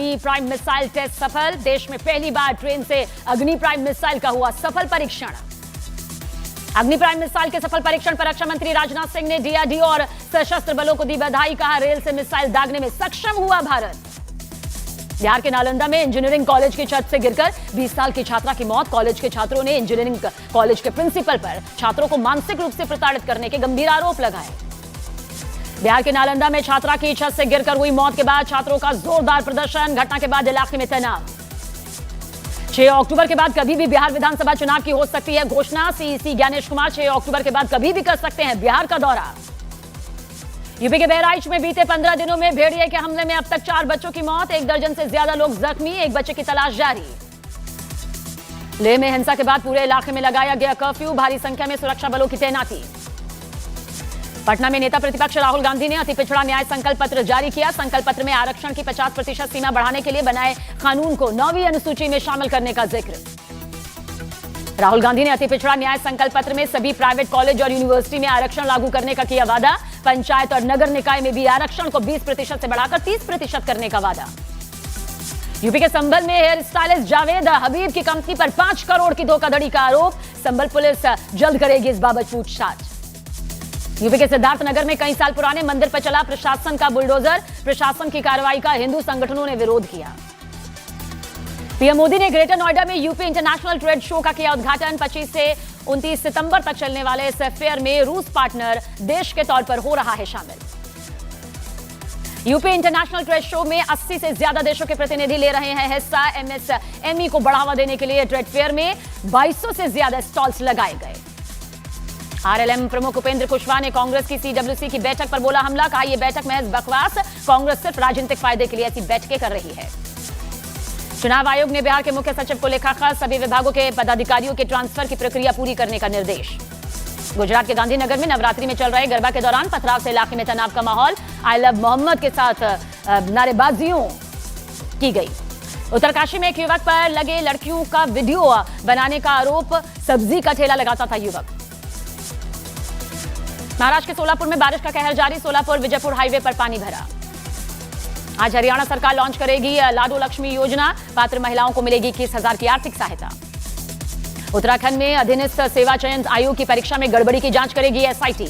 अग्नि prime missile test सफल। देश में पहली बार ट्रेन से अग्नि प्राइम मिसाइल का हुआ सफल परीक्षण। अग्नि प्राइम मिसाइल के सफल परीक्षण पर रक्षा मंत्री राजनाथ सिंह ने डीआरडीओ और सशस्त्र बलों को दी बधाई। कहा, रेल से मिसाइल दागने में सक्षम हुआ भारत। बिहार के नालंदा में इंजीनियरिंग कॉलेज की छत से गिरकर 20 साल की छात्रा की मौत। कॉलेज के छात्रों ने इंजीनियरिंग कॉलेज के प्रिंसिपल पर छात्रों को मानसिक रूप से प्रताड़ित करने के गंभीर आरोप लगाए। बिहार के नालंदा में छात्रा की छत से गिरकर हुई मौत के बाद छात्रों का जोरदार प्रदर्शन। घटना के बाद इलाके में तनाव। 6 अक्टूबर के बाद कभी भी बिहार विधानसभा चुनाव की हो सकती है घोषणा। सीईसी ज्ञानेश कुमार 6 अक्टूबर के बाद कभी भी कर सकते हैं बिहार का दौरा। यूपी के बहराइच में बीते 15 दिनों में भेड़िए के हमले में अब तक 4 बच्चों की मौत, 1 दर्जन से ज्यादा लोग जख्मी, 1 बच्चे की तलाश जारी। लेह में हिंसा के बाद पूरे इलाके में लगाया गया कर्फ्यू, भारी संख्या में सुरक्षा बलों की तैनाती। पटना में नेता प्रतिपक्ष राहुल गांधी ने अति पिछड़ा न्याय संकल्प पत्र जारी किया। संकल्प पत्र में आरक्षण की 50% सीमा बढ़ाने के लिए बनाए कानून को 9वीं अनुसूची में शामिल करने का जिक्र। राहुल गांधी ने अति पिछड़ा न्याय संकल्प पत्र में सभी प्राइवेट कॉलेज और यूनिवर्सिटी में आरक्षण लागू करने का किया वादा। पंचायत और नगर निकाय में भी आरक्षण को 20% से बढ़ाकर 30% करने का वादा। यूपी के संभल में हेयर स्टाइलिस्ट जावेद हबीब की कंपनी पर 5 करोड़ की धोखाधड़ी का आरोप। संभल पुलिस जल्द करेगी इस बाबत पूछताछ। यूपी के सिद्धार्थनगर में कई साल पुराने मंदिर पर चला प्रशासन का बुलडोजर। प्रशासन की कार्रवाई का हिंदू संगठनों ने विरोध किया। पीएम मोदी ने ग्रेटर नोएडा में यूपी इंटरनेशनल ट्रेड शो का किया उद्घाटन। 25 से 29 सितंबर तक चलने वाले इस फेयर में रूस पार्टनर देश के तौर पर हो रहा है शामिल। यूपी इंटरनेशनल ट्रेड शो में 80 से ज्यादा देशों के प्रतिनिधि ले रहे हैं हिस्सा। एमएसएमई को बढ़ावा देने के लिए ट्रेड फेयर में 2200 से ज्यादा स्टॉल्स लगाए गए। आरएलएम प्रमुख उपेंद्र कुशवाहा ने कांग्रेस की सीडब्ल्यूसी की बैठक पर बोला हमला। कहा, यह बैठक महज बकवास, कांग्रेस सिर्फ राजनीतिक फायदे के लिए ऐसी बैठकें कर रही है। चुनाव आयोग ने बिहार के मुख्य सचिव को लिखा खत, सभी विभागों के पदाधिकारियों के ट्रांसफर की प्रक्रिया पूरी करने का निर्देश। गुजरात के गांधीनगर में नवरात्रि में चल रहे गरबा के दौरान पथराव से इलाके में तनाव का माहौल। आई लव मोहम्मद के साथ नारेबाजियों की गई। उत्तरकाशी में एक युवक पर लगे लड़कियों का वीडियो बनाने का आरोप। सब्जी का ठेला लगाता था युवक। महाराष्ट्र के सोलापुर में बारिश का कहर जारी। सोलापुर विजयपुर हाईवे पर पानी भरा। आज हरियाणा सरकार लॉन्च करेगी लाडो लक्ष्मी योजना। पात्र महिलाओं को मिलेगी 21,000 की आर्थिक सहायता। उत्तराखंड में अधीनस्थ सेवा चयन आयोग की परीक्षा में गड़बड़ी की जांच करेगी एसआईटी।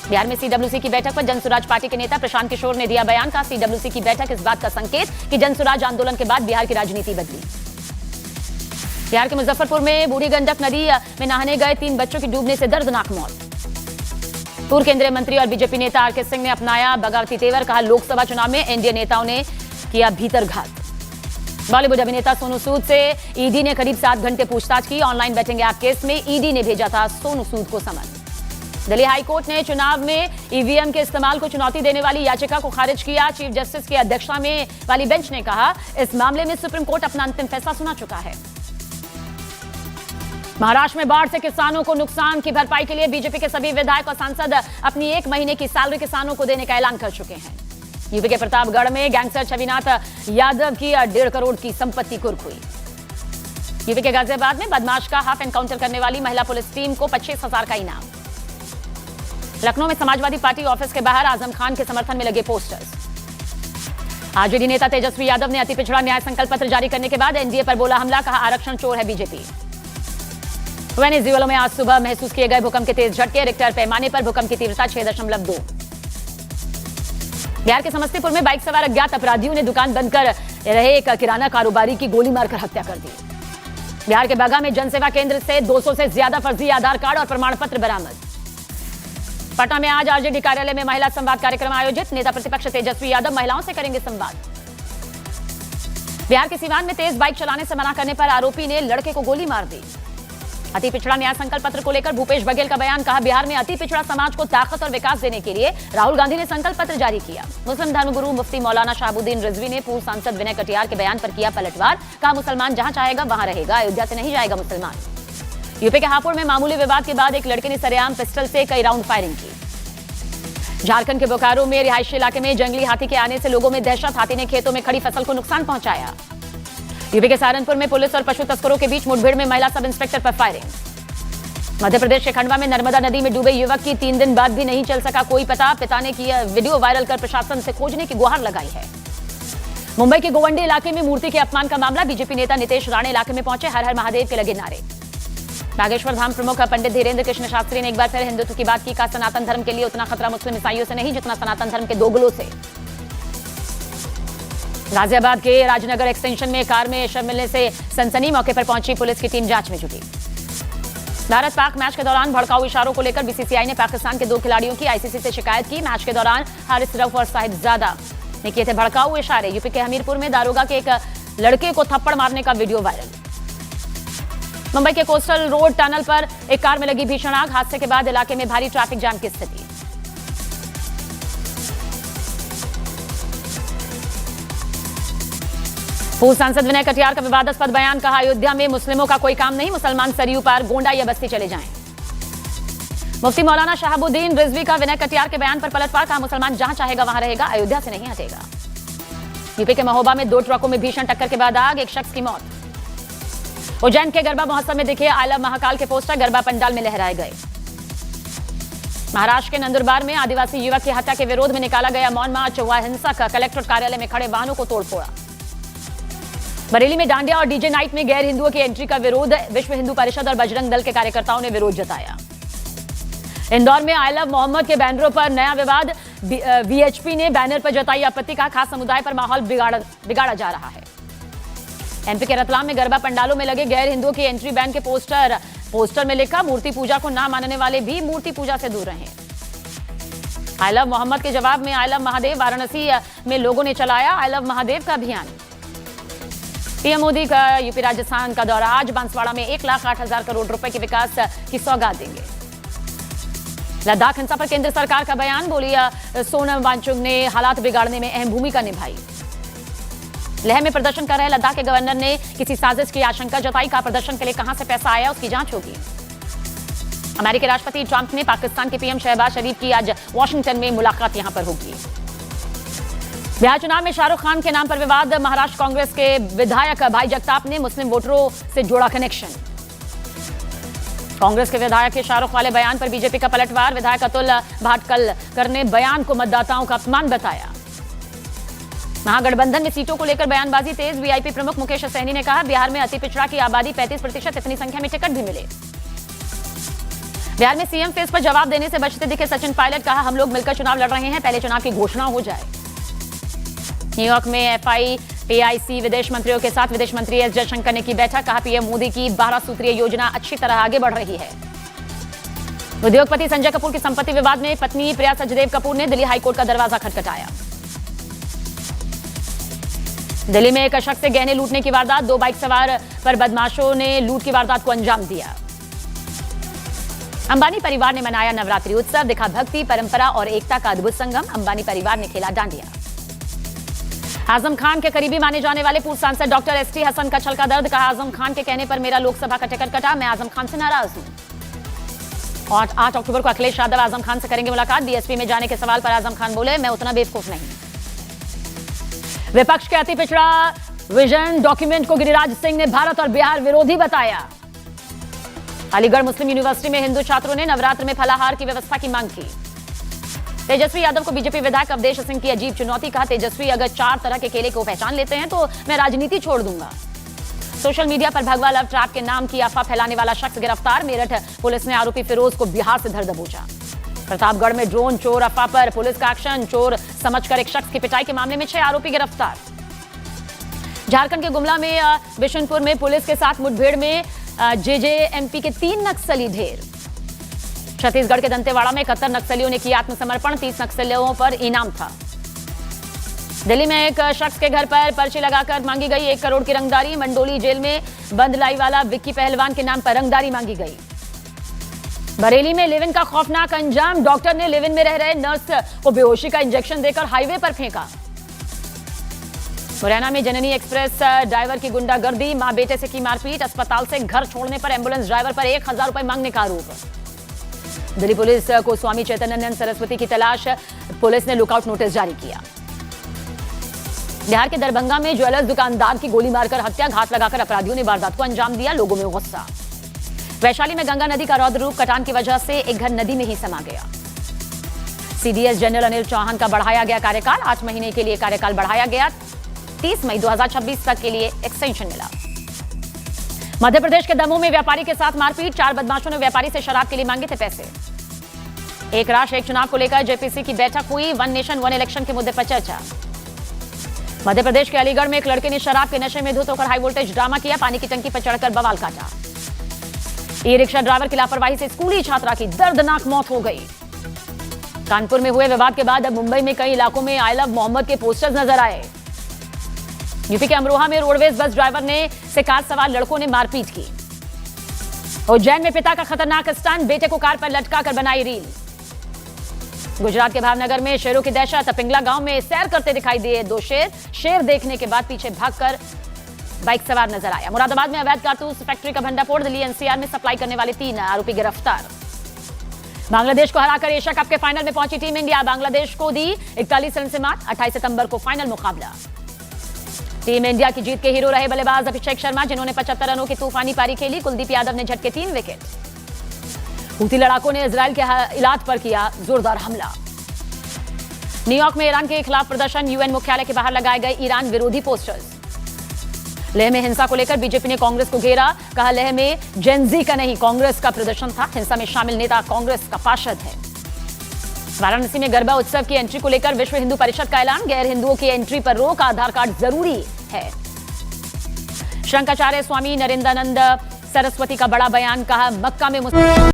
बिहार में सीडब्ल्यूसी की बैठक पर जनसुराज पार्टी के नेता प्रशांत किशोर ने दिया बयान। का सीडब्ल्यूसी की बैठक इस बात का संकेत कि जनसुराज आंदोलन के बाद बिहार की राजनीति बदली। बिहार के मुजफ्फरपुर में बूढ़ी गंडक नदी में नहाने गए 3 बच्चों की डूबने से दर्दनाक मौत। पूर्व केंद्रीय मंत्री और बीजेपी नेता आरके सिंह ने अपनाया बगावती तेवर। कहा, लोकसभा चुनाव में एनडीए नेताओं ने किया भीतरघात। बॉलीवुड अभिनेता सोनू सूद से ईडी ने करीब 7 घंटे पूछताछ की। ऑनलाइन बेटिंग ऐप केस में ईडी ने भेजा था सोनू सूद को समन। दिल्ली हाईकोर्ट ने चुनाव में ईवीएम के इस्तेमाल को चुनौती देने वाली याचिका को खारिज किया। चीफ जस्टिस की अध्यक्षता में वाली बेंच ने कहा, इस मामले में सुप्रीम कोर्ट अपना अंतिम फैसला सुना चुका है। महाराष्ट्र में बाढ़ से किसानों को नुकसान की भरपाई के लिए बीजेपी के सभी विधायक और सांसद अपनी 1 महीने की सैलरी किसानों को देने का ऐलान कर चुके हैं। यूपी के प्रतापगढ़ में गैंगस्टर छविनाथ यादव की 1.5 करोड़ की संपत्ति कुर्क हुई। यूपी के गाजियाबाद में बदमाश का हाफ एनकाउंटर करने वाली महिला पुलिस टीम को 25,000 का इनाम। लखनऊ में समाजवादी पार्टी ऑफिस के बाहर आजम खान के समर्थन में लगे पोस्टर्स। आरजेडी नेता तेजस्वी यादव ने अति पिछड़ा न्याय संकल्प पत्र जारी करने के बाद एनडीए पर बोला हमला। कहा, आरक्षण चोर है बीजेपी। वेनेजुएला में आज सुबह महसूस किए गए भूकंप के तेज झटके। रिक्टर पैमाने पर भूकंप की तीव्रता 6.2। बिहार के समस्तीपुर में बाइक सवार अज्ञात अपराधियों ने दुकान बंद कर रहे एक किराना कारोबारी की गोली मारकर हत्या कर दी। बिहार के बागा में जनसेवा केंद्र से 200 से ज्यादा फर्जी आधार कार्ड और प्रमाण पत्र बरामद। पटना में आज आरजेडी कार्यालय में महिला संवाद कार्यक्रम आयोजित। नेता प्रतिपक्ष तेजस्वी यादव महिलाओं से करेंगे संवाद। बिहार के सीवान में तेज बाइक चलाने से मना करने पर आरोपी ने लड़के को गोली मार दी। अति पिछड़ा न्याय संकल्प पत्र को लेकर भूपेश बघेल का बयान। कहा, बिहार में अति पिछड़ा समाज को ताकत और विकास देने के लिए राहुल गांधी ने संकल्प पत्र जारी किया। मुस्लिम धर्मगुरु मुफ्ती मौलाना शहाबुद्दीन रिजवी ने पूर्व सांसद विनय कटियार के बयान पर किया पलटवार। कहा, मुसलमान जहां चाहेगा वहां रहेगा, अयोध्या से नहीं जाएगा मुसलमान। यूपी के हापुड़ में मामूली विवाद के बाद एक लड़के ने सरेआम पिस्टल से कई राउंड फायरिंग की। झारखंड के बोकारो में रिहायशी इलाके में जंगली हाथी के आने से लोगों में दहशत। हाथी ने खेतों में खड़ी फसल को नुकसान पहुंचाया। यूपी के सहारनपुर में पुलिस और पशु तस्करों के बीच मुठभेड़ में महिला सब इंस्पेक्टर पर फायरिंग। मध्य प्रदेश के खंडवा में नर्मदा नदी में डूबे युवक की 3 दिन बाद भी नहीं चल सका कोई पता। पिता ने किया वीडियो वायरल कर प्रशासन से खोजने की गुहार लगाई है। मुंबई के गोवंडी इलाके में मूर्ति के अपमान का मामला, बीजेपी नेता नितेश राणे इलाके में पहुंचे, हर हर महादेव के लगे नारे। नागेश्वर धाम प्रमुख पंडित धीरेन्द्र कृष्ण शास्त्री ने एक बार फिर हिंदुत्व की बात की, कहा सनातन धर्म के लिए उतना खतरा मुस्लिम ईसाइयों से नहीं जितना सनातन धर्म के दोगलों से। गाजियाबाद के राजनगर एक्सटेंशन में कार में शव मिलने से सनसनी, मौके पर पहुंची पुलिस की टीम जांच में जुटी। भारत पाक मैच के दौरान भड़काऊ इशारों को लेकर बीसीसीआई ने पाकिस्तान के 2 खिलाड़ियों की आईसीसी से शिकायत की। मैच के दौरान हारिस रऊफ और साहिबजादा ने किए थे भड़काऊ इशारे। यूपी के हमीरपुर में दारोगा के एक लड़के को थप्पड़ मारने का वीडियो वायरल। मुंबई के कोस्टल रोड टनल पर एक कार में लगी भीषण आग, हादसे के बाद इलाके में भारी ट्रैफिक जाम की स्थिति। पूर्व सांसद विनय कटियार का विवादास्पद बयान, कहा अयोध्या में मुस्लिमों का कोई काम नहीं, मुसलमान सरयू पार गोंडा या बस्ती चले जाएं। मुफ्ती मौलाना शहाबुद्दीन रिजवी का विनय कटियार के बयान पर पलटवार, कहा मुसलमान जहां चाहेगा वहां रहेगा, अयोध्या से नहीं हटेगा। यूपी के महोबा में 2 ट्रकों में भीषण टक्कर के बाद आग, एक शख्स की मौत। उज्जैन के गरबा महोत्सव में दिखे आई लव महाकाल के पोस्टर, गरबा पंडाल में लहराए गए। महाराष्ट्र के नंदुरबार में आदिवासी युवक की हत्या के विरोध में निकाला गया मौन मार्च, हुआ हिंसक, कलेक्ट्रेट कार्यालय में खड़े वाहनों को तोड़फोड़ा। बरेली में डांडिया और डीजे नाइट में गैर हिंदुओं की एंट्री का विरोध, विश्व हिंदू परिषद और बजरंग दल के कार्यकर्ताओं ने विरोध जताया। इंदौर में आई लव मोहम्मद के बैनरों पर नया विवाद, वीएचपी ने बैनर पर जताई आपत्ति, का खास समुदाय पर माहौल बिगाड़ा जा रहा है। एमपी के रतलाम में गरबा पंडालों में लगे गैर हिंदुओं की एंट्री बैन के पोस्टर में लिखा, मूर्ति पूजा को ना मानने वाले भी मूर्ति पूजा से दूर रहें। आई लव मोहम्मद के जवाब में आई लव महादेव, वाराणसी में लोगों ने चलाया आई लव महादेव का अभियान। पीएम मोदी का यूपी राजस्थान का दौरा, आज बांसवाड़ा में 1,08,000 करोड़ रुपए के विकास की सौगात देंगे। लद्दाख हिंसा पर केंद्र सरकार का बयान, बोली सोनम वांगचुक ने हालात बिगाड़ने में अहम भूमिका निभाई। लेह में प्रदर्शन कर रहे लद्दाख के गवर्नर ने किसी साजिश की आशंका जताई, कहा प्रदर्शन के लिए कहां से पैसा आया उसकी जांच होगी। अमेरिकी राष्ट्रपति ट्रंप ने पाकिस्तान के पीएम शहबाज शरीफ की आज वॉशिंगटन में मुलाकात यहां पर होगी। बिहार चुनाव में शाहरुख खान के नाम पर विवाद, महाराष्ट्र कांग्रेस के विधायक भाई जगताप ने मुस्लिम वोटरों से जोड़ा कनेक्शन। कांग्रेस के विधायक के शाहरुख वाले बयान पर बीजेपी का पलटवार, विधायक अतुल भाटकलकर ने बयान को मतदाताओं का अपमान बताया। महागठबंधन में सीटों को लेकर बयानबाजी तेज, वीआईपी प्रमुख मुकेश सहनी ने कहा बिहार में अति पिछड़ा की आबादी 35%, इतनी संख्या में टिकट भी मिले। बिहार में सीएम फेस पर जवाब देने से बचते दिखे सचिन पायलट, कहा हम लोग मिलकर चुनाव लड़ रहे हैं, पहले चुनाव की घोषणा हो जाए। न्यूयॉर्क में एफआईपीआईसी विदेश मंत्रियों के साथ विदेश मंत्री एस जयशंकर ने की बैठक, कहा पीएम मोदी की 12 सूत्रीय योजना अच्छी तरह आगे बढ़ रही है। उद्योगपति संजय कपूर की संपत्ति विवाद में पत्नी प्रिया सचदेव कपूर ने दिल्ली हाईकोर्ट का दरवाजा खटखटाया। दिल्ली में एक शख्स से गहने लूटने की वारदात, 2 बाइक सवार पर बदमाशों ने लूट की वारदात को अंजाम दिया। अंबानी परिवार ने मनाया नवरात्रि उत्सव, दिखा भक्ति, परंपरा और एकता का अद्भुत संगम, अंबानी परिवार ने खेला डांडिया। आजम खान के करीबी माने जाने वाले पूर्व सांसद डॉक्टर एसटी हसन का छल का दर्द, कहा आजम खान के कहने पर मेरा लोकसभा का टिकट कटा, मैं आजम खान से नाराज हूं। और 8 अक्टूबर को अखिलेश यादव आजम खान से करेंगे मुलाकात, बीएसपी में जाने के सवाल पर आजम खान बोले मैं उतना बेवकूफ नहीं। विपक्ष के अति पिछड़ा विजन डॉक्यूमेंट को गिरिराज सिंह ने भारत और बिहार विरोधी बताया। अलीगढ़ मुस्लिम यूनिवर्सिटी में हिंदू छात्रों ने नवरात्र में फलाहार की व्यवस्था की मांग की। तेजस्वी यादव को बीजेपी विधायक अवधेश सिंह की अजीब चुनौती, कहा तेजस्वी अगर 4 तरह के केले को पहचान लेते हैं तो मैं राजनीति छोड़ दूंगा। सोशल मीडिया पर भगवा लव ट्रैप के नाम की अफवाह फैलाने वाला शख्स गिरफ्तार, मेरठ पुलिस ने आरोपी फिरोज को बिहार से धर दबोचा। प्रतापगढ़ में ड्रोन चोर अफवाह पर पुलिस का एक्शन, चोर समझकर एक शख्स की पिटाई के मामले में 6 आरोपी गिरफ्तार। झारखंड के गुमला में बिशनपुर में पुलिस के साथ मुठभेड़ में जेजेएमपी के 3 नक्सली ढेर। छत्तीसगढ़ के दंतेवाड़ा में 71 नक्सलियों ने किया आत्मसमर्पण, 30 नक्सलियों पर इनाम था। दिल्ली में एक शख्स के घर पर पर्ची लगाकर मांगी गई 1 करोड़ की रंगदारी, मंडोली जेल में बंद लाईवाला विक्की पहलवान के नाम पर रंगदारी मांगी गई। बरेली में लिव इन का खौफनाक अंजाम, डॉक्टर ने लिव इन में रह रहे नर्स को बेहोशी का इंजेक्शन देकर हाईवे पर फेंका। मुरैना में जननी एक्सप्रेस ड्राइवर की गुंडागर्दी, मां बेटे से की मारपीट, अस्पताल से घर छोड़ने पर एम्बुलेंस ड्राइवर पर 1000 रुपए मांगने का आरोप। दिल्ली पुलिस को स्वामी चैतन्यानंद सरस्वती की तलाश, पुलिस ने लुकआउट नोटिस जारी किया। बिहार के दरभंगा में ज्वेलर्स दुकानदार की गोली मारकर हत्या, घात लगाकर अपराधियों ने वारदात को अंजाम दिया, लोगों में गुस्सा। वैशाली में गंगा नदी का रौद्र रूप, कटान की वजह से एक घर नदी में ही समा गया। सीडीएस जनरल अनिल चौहान का बढ़ाया गया कार्यकाल, 8 महीने के लिए कार्यकाल बढ़ाया गया। 30 मई 2026 तक के लिए एक्सटेंशन मिला। मध्य प्रदेश के दमोह में व्यापारी के साथ मारपीट, 4 बदमाशों ने व्यापारी से शराब के लिए मांगे थे पैसे। एक राष्ट्र एक चुनाव को लेकर जेपीसी की बैठक हुई, वन नेशन वन इलेक्शन के मुद्दे पर चर्चा। मध्य प्रदेश के अलीगढ़ में एक लड़के ने शराब के नशे में धुत होकर हाई वोल्टेज ड्रामा किया, पानी की टंकी पर चढ़कर बवाल काटा। ई रिक्शा ड्राइवर की लापरवाही से स्कूली छात्रा की दर्दनाक मौत हो गई। कानपुर में हुए विवाद के बाद अब मुंबई में कई इलाकों में आई लव मोहम्मद के पोस्टर्स नजर आए। यूपी के अमरोहा में रोडवेज बस ड्राइवर से कार सवार लड़कों ने मारपीट की। उज्जैन में पिता का खतरनाक स्टंट, बेटे को कार पर लटका कर बनाई रील। गुजरात के भावनगर में शेरों की दहशत, पिंगला गांव में सैर करते दिखाई दिए 2 शेर देखने के बाद पीछे भागकर बाइक सवार नजर आया। मुरादाबाद में अवैध कारतूस फैक्ट्री का भंडाफोड़, दिल्ली एनसीआर में सप्लाई करने वाले 3 आरोपी गिरफ्तार। बांग्लादेश को हराकर एशिया कप के फाइनल में पहुंची टीम इंडिया, बांग्लादेश को दी 41 रन से मात। 28 सितंबर को फाइनल मुकाबला। टीम इंडिया की जीत के हीरो रहे बल्लेबाज अभिषेक शर्मा, जिन्होंने 75 रनों की तूफानी पारी खेली। कुलदीप यादव ने झटके 3 विकेट। हूती लड़ाकों ने इजरायल के इलाज पर किया जोरदार हमला। न्यूयॉर्क में ईरान के खिलाफ प्रदर्शन, यूएन मुख्यालय के बाहर लगाए गए ईरान विरोधी पोस्टर्स। लेह में हिंसा को लेकर बीजेपी ने कांग्रेस को घेरा, कहा लेह में जेनजी का नहीं कांग्रेस का प्रदर्शन था, हिंसा में शामिल नेता कांग्रेस का पार्षद है। वाराणसी में गरबा उत्सव की एंट्री को लेकर विश्व हिंदू परिषद का ऐलान, गैर हिंदुओं की एंट्री पर रोक, आधार कार्ड जरूरी है। शंकराचार्य स्वामी नरेंद्रानंद सरस्वती का बड़ा बयान, कहा मक्का में